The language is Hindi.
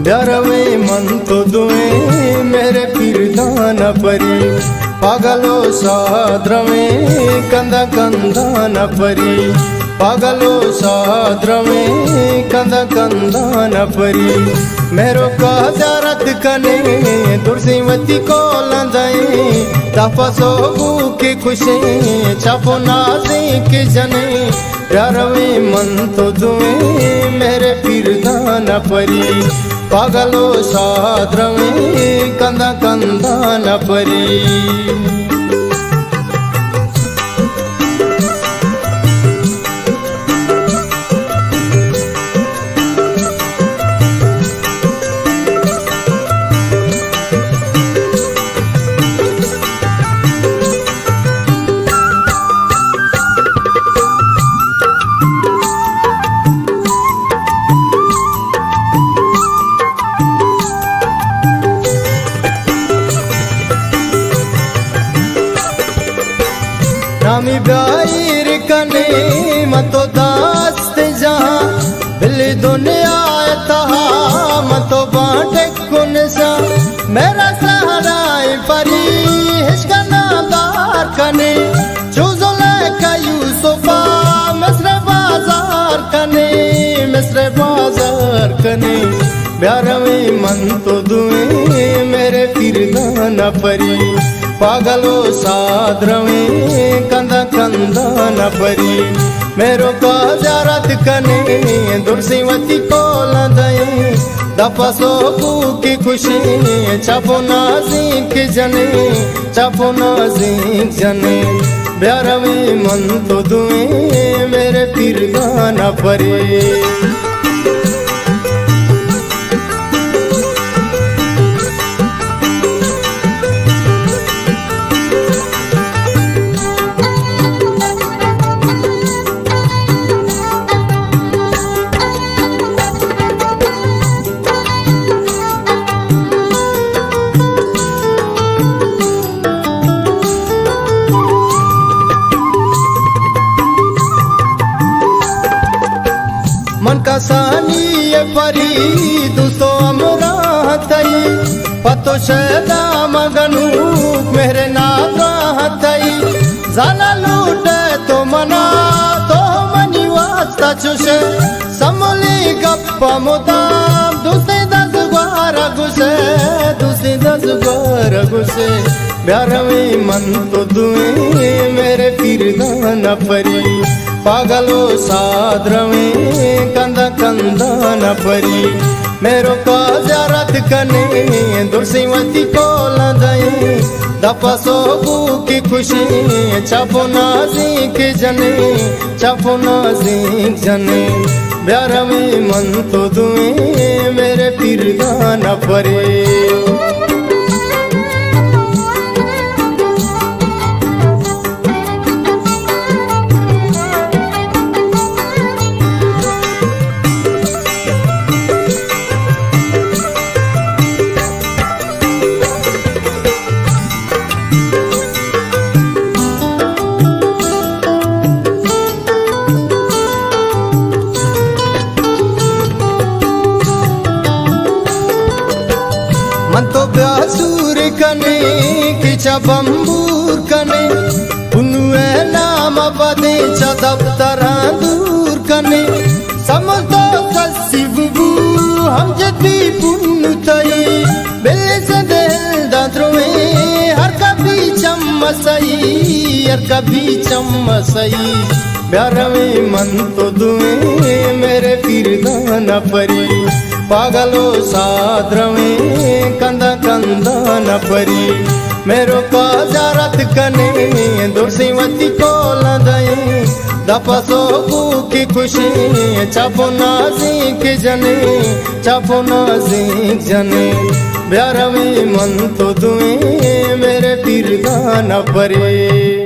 ब्यारवे मन तो दुए मेरे पीरदान परी पागलो साद्रवे कंदा कंदा न परी पागलो साद्रवे कंदा कंदा न परी मेरो का जारत कने दुर्सीवती को लंदाए तापसो के खुशे छापो नाजे के जने ब्यारवे मन तो दुए मेरे पीरदान परी पागलो साद्रवे कंदा कंदा न परी नामी ब्याईर कने मतो दास्त जहाँ बिल्ली दुनिया तहा मतो बाटे कुन सा मेरा सहारा परी हिस्कना दार कने चूज़ले का यूसुफा मिस्र बाजार कने ब्यारवे मन तो दुए मेरे पीरदान परी पागलो साद्रवे कंदा कंदा न परी मेरो का जारत कने दुर्सीवती को लंदाए दपसो की खुशी छापो नाज़िक जने ब्यारवे मन तो दुए मेरे पीरदान परी मन का सानी ये परी दूसो अमरा तई पतो शैदा मगनू मेरे नागा तई जाना लूटे तो मना तो मनी वास्ता चुशे समली गप्पा मुदाम दूसरे दस बार गुसे ब्यारवे मन तो दुए मेरे पीरदान परी पागलो साद्रवे कंदा कंदा न परी मेरो का जारत कने दुर्सीवती को लंदाए दपसो की खुशी छापो नाज़िक जने ब्यारवे मन तो दुए मेरे पीरदान परी मन तो ब्यासूर कने किचा बंबूर कने पुनुए नाम बदे चा दफ्तरा दूर कने समझो ससिबू हम जदी पुनु तई बेले से दिल दाद्रोए हर कभी चम्मसई अर कभी चम्मसई प्यार में मन तो दुए मेरे पीर दाना परी पागलो साद्रवे कंदा कंदा न परी मेरो काजारत कने दुर्सिवती को लदई दपसो की खुशी चापो नाजिक जने चापो नाजिक जने प्यार में मन तो दुए मेरे पीर दाना परी।